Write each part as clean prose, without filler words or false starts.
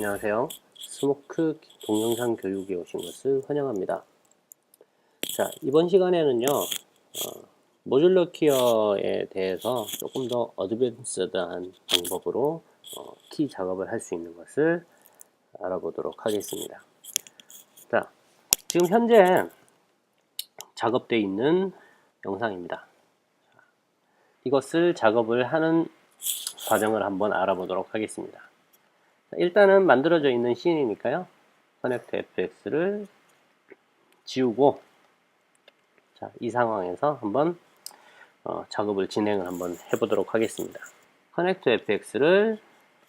안녕하세요. 스모크 동영상 교육에 오신 것을 환영합니다. 자, 이번 시간에는요, 모듈러 키어에 대해서 조금 더 어드밴스드한 방법으로 키 작업을 할 수 있는 것을 알아보도록 하겠습니다. 자, 지금 현재 작업되어 있는 영상입니다. 이것을 작업을 하는 과정을 한번 알아보도록 하겠습니다. 일단은 만들어져 있는 씬이니까요. 커넥트 fx를 지우고, 자, 이 상황에서 한번 작업을 진행을 한번 해보도록 하겠습니다. 커넥트 fx를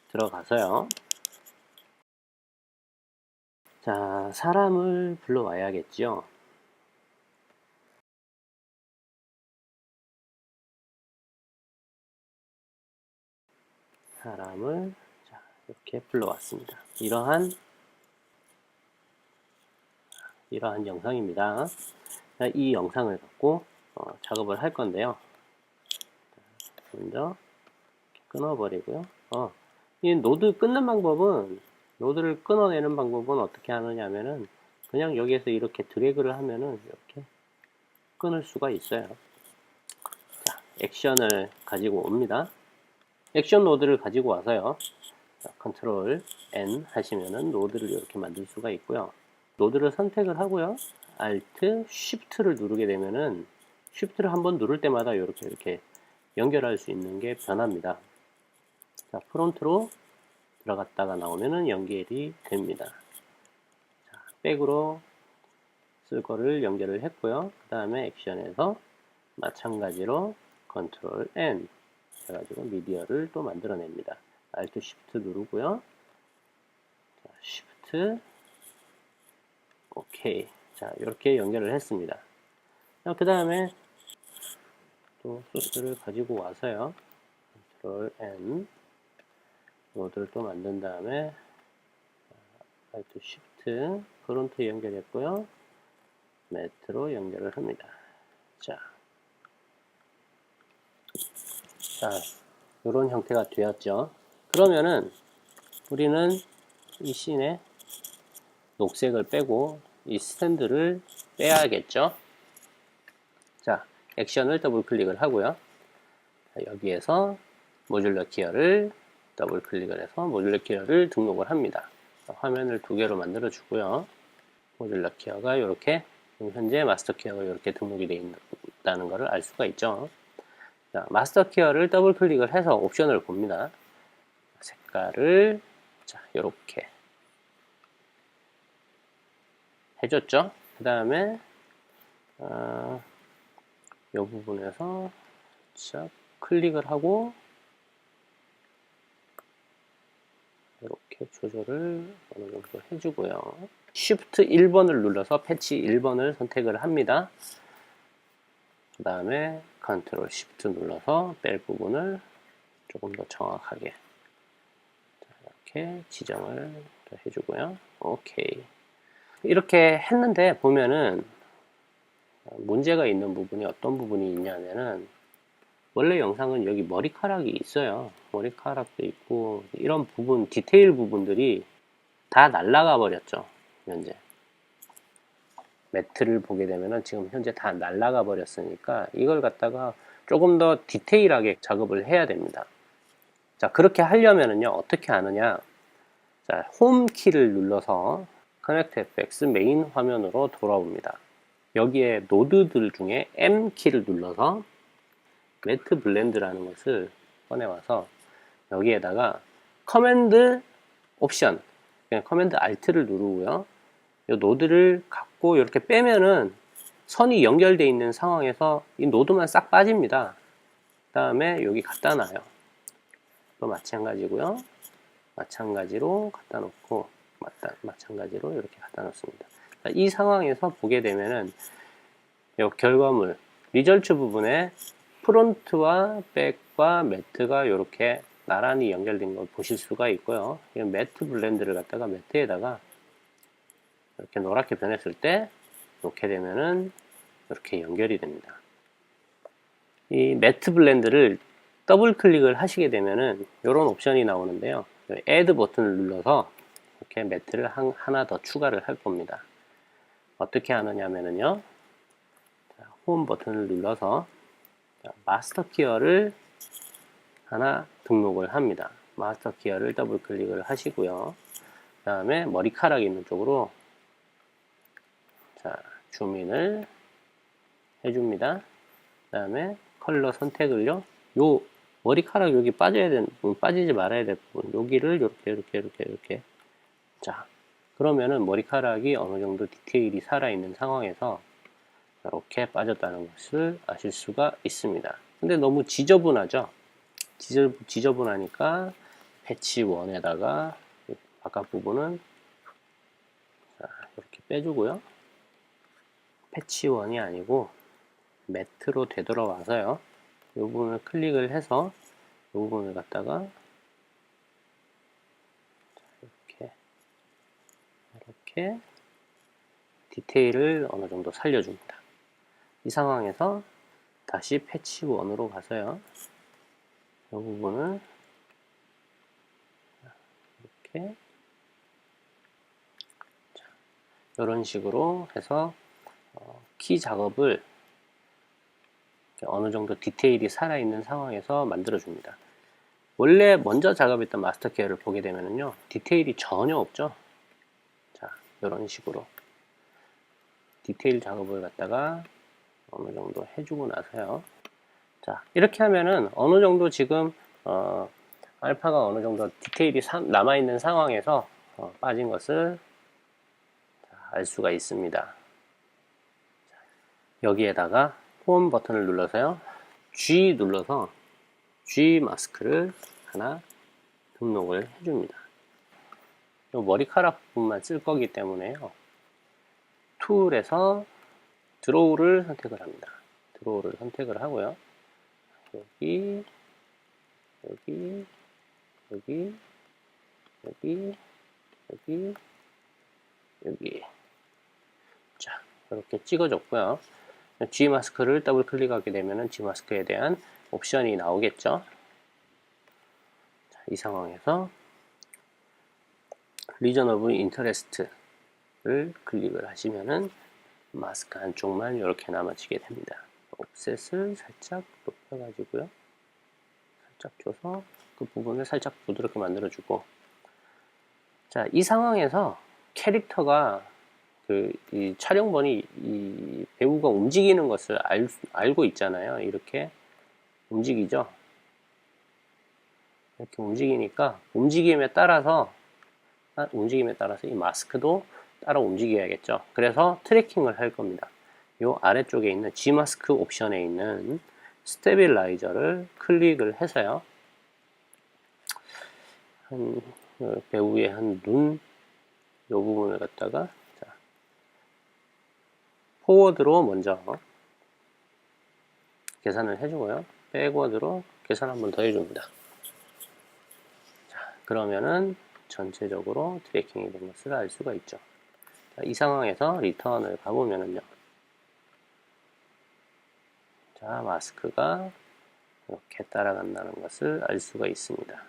들어가서요. 자, 사람을 불러와야겠죠. 사람을 이렇게 불러왔습니다. 이러한 영상입니다. 이 영상을 갖고 작업을 할 건데요. 먼저 끊어버리고요. 이 노드 끊는 방법은, 노드를 끊어내는 방법은 어떻게 하느냐 하면은 그냥 여기에서 이렇게 드래그를 하면은 이렇게 끊을 수가 있어요. 자, 액션을 가지고 옵니다. 액션 노드를 가지고 와서요. 자, 컨트롤 N 하시면은 노드를 이렇게 만들 수가 있고요. 노드를 선택을 하고요. Alt, Shift를 누르게 되면은 Shift를 한번 누를 때마다 이렇게 연결할 수 있는 게 변합니다. 자, 프론트로 들어갔다가 나오면은 연결이 됩니다. 자, 백으로 쓸 거를 연결을 했고요. 그 다음에 액션에서 마찬가지로 컨트롤 N 해가지고 미디어를 또 만들어냅니다. Alt Shift 누르고요. 자, Shift OK. 자, 이렇게 연결을 했습니다. 그 다음에 또 소스를 가지고 와서요. 컨트롤 N 노드를 또 만든 다음에 Alt Shift 프론트 연결했고요. 매트로 연결을 합니다. 자, 이런 형태가 되었죠. 그러면은 우리는 이 씬에 녹색을 빼고 이 스탠드를 빼야겠죠. 자, 액션을 더블 클릭을 하고요. 여기에서 모듈러 키어를 더블 클릭을 해서 모듈러 키어를 등록을 합니다. 화면을 두 개로 만들어 주고요. 모듈러 키어가 이렇게, 현재 마스터 키어가 이렇게 등록이 되어 있다는 것을 알 수가 있죠. 자, 마스터 키어를 더블 클릭을 해서 옵션을 봅니다. 색깔을 자, 이렇게 해줬죠. 그 다음에 이 부분에서 자, 클릭을 하고 이렇게 조절을 어느 정도 해주고요. Shift 1번을 눌러서 패치 1번을 선택을 합니다. 그 다음에 Ctrl Shift 눌러서 뺄 부분을 조금 더 정확하게 이렇게 지정을 해주고요. 오케이. 이렇게 했는데 보면은 문제가 있는 부분이 어떤 부분이 있냐면은, 원래 영상은 여기 머리카락이 있어요. 머리카락도 있고 이런 부분, 디테일 부분들이 다 날라가 버렸죠. 현재 매트를 보게 되면은 지금 현재 다 날라가 버렸으니까 이걸 갖다가 조금 더 디테일하게 작업을 해야 됩니다. 자, 그렇게 하려면은요 어떻게 하느냐. 자, 홈 키를 눌러서 커넥트 fx 메인 화면으로 돌아옵니다. 여기에 노드들 중에 M 키를 눌러서 매트 블렌드라는 것을 꺼내와서 여기에다가 커맨드 옵션, 그냥 커맨드 Alt를 누르고요. 이 노드를 갖고 이렇게 빼면은 선이 연결되어 있는 상황에서 이 노드만 싹 빠집니다. 그 다음에 여기 갖다 놔요. 또 마찬가지고요. 마찬가지로 갖다 놓고 마찬가지로 이렇게 갖다 놓습니다. 이 상황에서 보게 되면은 이 결과물 리절트 부분에 프론트와 백과 매트가 이렇게 나란히 연결된 걸 보실 수가 있고요. 이 매트 블렌드를 갖다가 매트에다가 이렇게 노랗게 변했을 때 이렇게 되면은 이렇게 연결이 됩니다. 이 매트 블렌드를 더블 클릭을 하시게 되면은 이런 옵션이 나오는데요. Add 버튼을 눌러서 이렇게 매트를 하나 더 추가를 할 겁니다. 어떻게 하느냐면요. 홈 버튼을 눌러서 마스터 키어를 하나 등록을 합니다. 마스터 키어를 더블 클릭을 하시고요. 그 다음에 머리카락 있는 쪽으로 줌인을 해줍니다. 그 다음에 컬러 선택을요. 요 머리카락 여기 빠져야 되는 부분, 빠지지 말아야 될 부분, 여기를 이렇게. 자, 그러면은 머리카락이 어느 정도 디테일이 살아있는 상황에서 이렇게 빠졌다는 것을 아실 수가 있습니다. 근데 너무 지저분하죠? 지저분하니까 패치 1에다가 바깥 부분은 이렇게 빼주고요. 패치 1이 아니고 매트로 되돌아와서요. 이 부분을 클릭을 해서 이 부분을 갖다가 이렇게 디테일을 어느 정도 살려줍니다. 이 상황에서 다시 패치 1으로 가서요. 이 부분을 이렇게 이런 식으로 해서 키 작업을 어느 정도 디테일이 살아있는 상황에서 만들어줍니다. 원래 먼저 작업했던 마스터 케어를 보게 되면요, 디테일이 전혀 없죠. 자, 이런 식으로 디테일 작업을 갖다가 어느 정도 해주고 나서요. 자, 이렇게 하면은 어느 정도 지금 알파가 어느 정도 디테일이 남아있는 상황에서 빠진 것을 알 수가 있습니다. 여기에다가 홈 버튼을 눌러서요. G 눌러서 G 마스크를 하나 등록을 해줍니다. 이 머리카락 부분만 쓸 거기 때문에요. 툴에서 드로우를 선택을 합니다. 드로우를 선택을 하고요. 여기, 여기, 여기, 여기, 여기, 여기. 자, 이렇게 찍어줬고요. G 마스크를 더블 클릭하게 되면 G 마스크에 대한 옵션이 나오겠죠. 자, 이 상황에서 리전 오브 인터레스트를 클릭을 하시면은 마스크 한쪽만 이렇게 남아지게 됩니다. 옵셋을 살짝 높여가지고요. 살짝 줘서 그 부분을 살짝 부드럽게 만들어주고. 자, 이 상황에서 캐릭터가 이 촬영본이 이 배우가 움직이는 것을 알고 있잖아요. 이렇게 움직이죠. 이렇게 움직이니까 움직임에 따라서 이 마스크도 따라 움직여야겠죠. 그래서 트래킹을 할 겁니다. 이 아래쪽에 있는 G 마스크 옵션에 있는 스테빌라이저를 클릭을 해서요. 배우의 한 눈, 이 부분을 갖다가 포워드로 먼저 계산을 해주고요. 백워드로 계산 한번 더 해줍니다. 자, 그러면은 전체적으로 트래킹이 된 것을 알 수가 있죠. 자, 이 상황에서 리턴을 가보면은요. 자, 마스크가 이렇게 따라간다는 것을 알 수가 있습니다.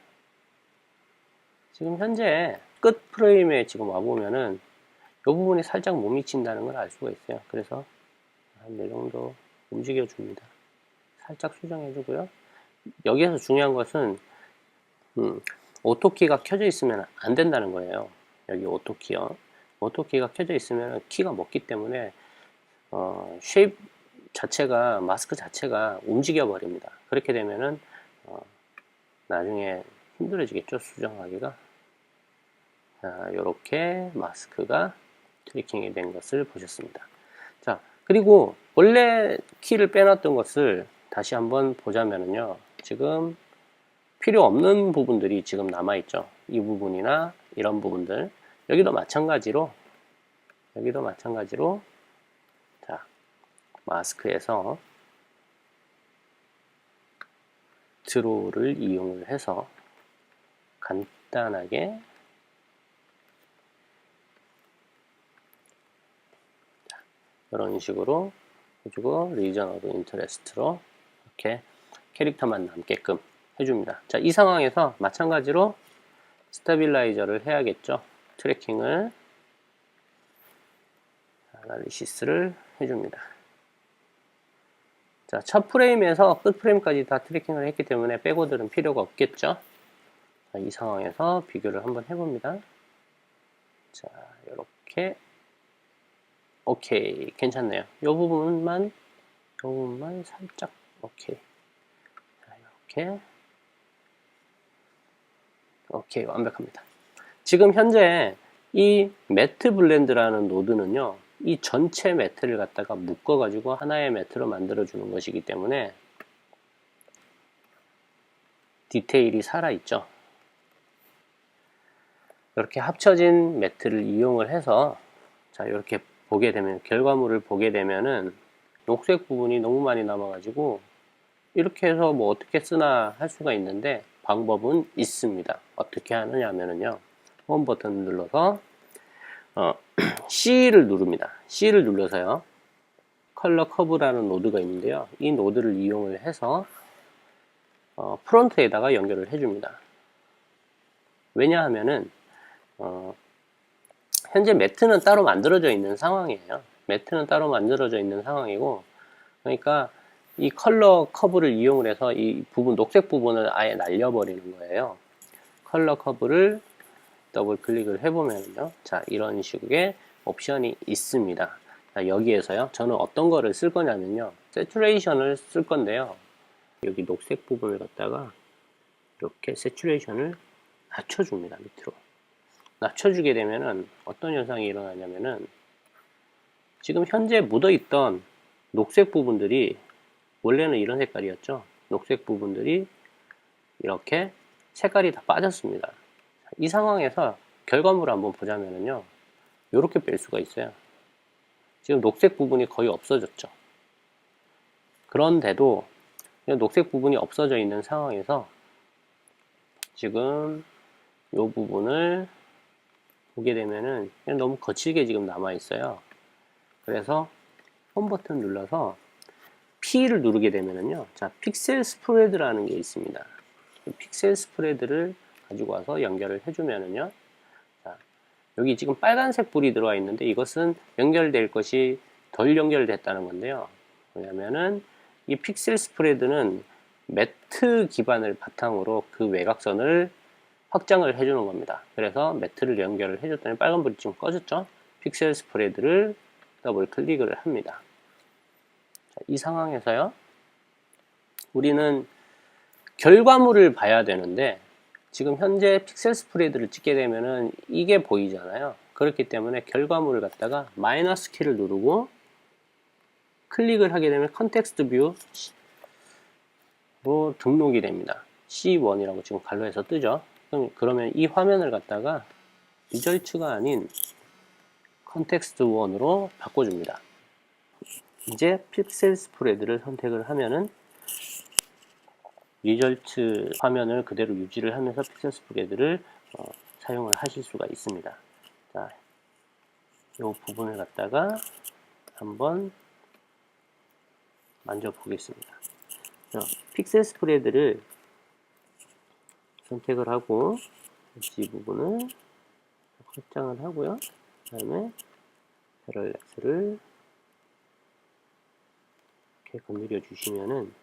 지금 현재 끝 프레임에 지금 와보면은 이 부분이 살짝 못 미친다는 걸 알 수가 있어요. 그래서 한 이 정도 움직여 줍니다. 살짝 수정해 주고요. 여기에서 중요한 것은 오토키가 켜져 있으면 안 된다는 거예요. 여기 오토키요. 오토키가 켜져 있으면 키가 먹기 때문에 쉐입 자체가, 마스크 자체가 움직여 버립니다. 그렇게 되면은 나중에 힘들어지겠죠, 수정하기가. 자, 이렇게 마스크가 트래킹이 된 것을 보셨습니다. 자, 그리고 원래 키를 빼놨던 것을 다시 한번 보자면요. 지금 필요 없는 부분들이 지금 남아있죠. 이 부분이나 이런 부분들. 여기도 마찬가지로 자, 마스크에서 드로우를 이용을 해서 간단하게 이런 식으로 해주고 리전 오브 인터레스트로 이렇게 캐릭터만 남게끔 해줍니다. 자, 이 상황에서 마찬가지로 스테빌라이저를 해야겠죠. 트래킹을 아날리시스를 해줍니다. 자, 첫 프레임에서 끝 프레임까지 다 트래킹을 했기 때문에 백워드는 필요가 없겠죠. 자, 이 상황에서 비교를 한번 해봅니다. 자, 이렇게 오케이, 괜찮네요. 이 부분만 살짝 오케이. 자, 이렇게 오케이, 완벽합니다. 지금 현재 이 매트 블렌드라는 노드는요, 이 전체 매트를 갖다가 묶어 가지고 하나의 매트로 만들어 주는 것이기 때문에 디테일이 살아 있죠. 이렇게 합쳐진 매트를 이용을 해서, 자, 이렇게 보게 되면, 결과물을 보게 되면은 녹색 부분이 너무 많이 남아 가지고 이렇게 해서 뭐 어떻게 쓰나 할 수가 있는데 방법은 있습니다. 어떻게 하느냐 하면은요, 홈 버튼을 눌러서 C를 누릅니다. C를 눌러서요, 컬러 커브라는 노드가 있는데요, 이 노드를 이용을 해서 프론트에다가 연결을 해줍니다. 왜냐하면은 현재 매트는 따로 만들어져 있는 상황이에요. 매트는 따로 만들어져 있는 상황이고, 그러니까 이 컬러 커브를 이용을 해서 이 부분, 녹색 부분을 아예 날려버리는 거예요. 컬러 커브를 더블 클릭을 해보면요, 자, 이런 식의 옵션이 있습니다. 자, 여기에서요, 저는 어떤 거를 쓸 거냐면요, 세츄레이션을 쓸 건데요, 여기 녹색 부분을 갖다가 이렇게 세츄레이션을 낮춰줍니다. 밑으로 낮춰주게 되면은 어떤 현상이 일어나냐면은, 지금 현재 묻어있던 녹색 부분들이, 원래는 이런 색깔이었죠. 녹색 부분들이 이렇게 색깔이 다 빠졌습니다. 이 상황에서 결과물을 한번 보자면요, 이렇게 뺄 수가 있어요. 지금 녹색 부분이 거의 없어졌죠. 그런데도 녹색 부분이 없어져 있는 상황에서 지금 이 부분을 보게 되면은 그냥 너무 거칠게 지금 남아 있어요. 그래서 홈 버튼 눌러서 P를 누르게 되면은요, 자, 픽셀 스프레드라는 게 있습니다. 픽셀 스프레드를 가지고 와서 연결을 해주면은요, 자, 여기 지금 빨간색 불이 들어와 있는데 이것은 연결될 것이 덜 연결됐다는 건데요. 왜냐면은 이 픽셀 스프레드는 매트 기반을 바탕으로 그 외곽선을 확장을 해주는 겁니다. 그래서 매트를 연결을 해줬더니 빨간불이 지금 꺼졌죠. 픽셀 스프레드를 더블 클릭을 합니다. 자, 이 상황에서요, 우리는 결과물을 봐야 되는데, 지금 현재 픽셀 스프레드를 찍게 되면은 이게 보이잖아요. 그렇기 때문에 결과물을 갖다가 마이너스 키를 누르고 클릭을 하게 되면 컨텍스트 뷰로 등록이 됩니다. C1이라고 지금 갈로해서 뜨죠. 그러면 이 화면을 갖다가 리절츠가 아닌 컨텍스트 1으로 바꿔줍니다. 이제 픽셀 스프레드를 선택을 하면은 리절츠 화면을 그대로 유지를 하면서 픽셀 스프레드를 사용을 하실 수가 있습니다. 자, 이 부분을 갖다가 한번 만져보겠습니다. 픽셀 스프레드를 선택을 하고 엣지 부분을 확장을 하고요. 그 다음에 패럴렉스를 이렇게 건드려 주시면은,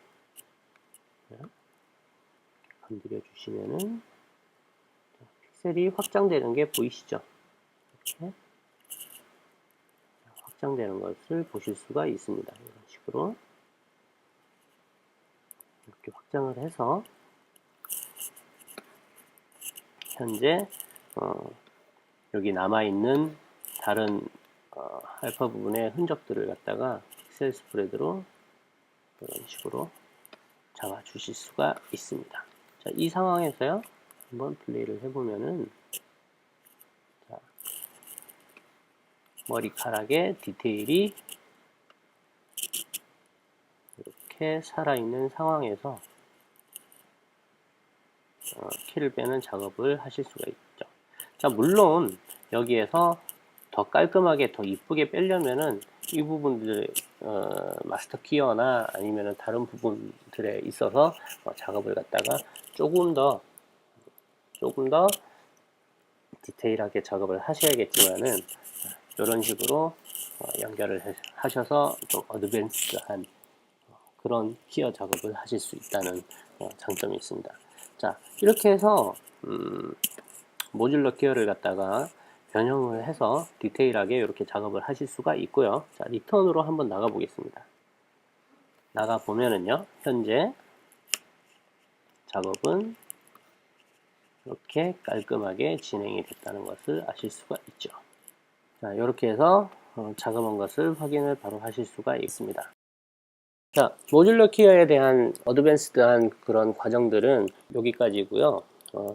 픽셀이 확장되는 게 보이시죠? 이렇게 확장되는 것을 보실 수가 있습니다. 이런 식으로 이렇게 확장을 해서 현재 여기 남아있는 다른 알파 부분의 흔적들을 갖다가 픽셀 스프레드로 이런 식으로 잡아 주실 수가 있습니다. 자, 이 상황에서요, 한번 플레이를 해보면은, 자, 머리카락의 디테일이 이렇게 살아있는 상황에서 키를 빼는 작업을 하실 수가 있죠. 자, 물론 여기에서 더 깔끔하게 더 이쁘게 빼려면은 이 부분들 마스터 키어나 아니면은 다른 부분들에 있어서 작업을 갖다가 조금 더 디테일하게 작업을 하셔야겠지만은 이런 식으로 연결을 하셔서 좀 어드밴스드한 그런 키어 작업을 하실 수 있다는 장점이 있습니다. 자, 이렇게 해서 모듈러 키어를 갖다가 변형을 해서 디테일하게 이렇게 작업을 하실 수가 있고요. 자, 리턴으로 한번 나가 보겠습니다. 나가 보면은요, 현재 작업은 이렇게 깔끔하게 진행이 됐다는 것을 아실 수가 있죠. 자, 이렇게 해서 작업한 것을 확인을 바로 하실 수가 있습니다. 자, 모듈러 키어에 대한 어드밴스드한 그런 과정들은 여기까지고요.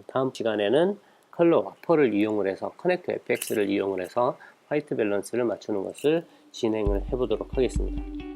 다음 시간에는 컬러 와퍼를 이용을 해서 커넥터 FX를 이용을 해서 화이트 밸런스를 맞추는 것을 진행을 해 보도록 하겠습니다.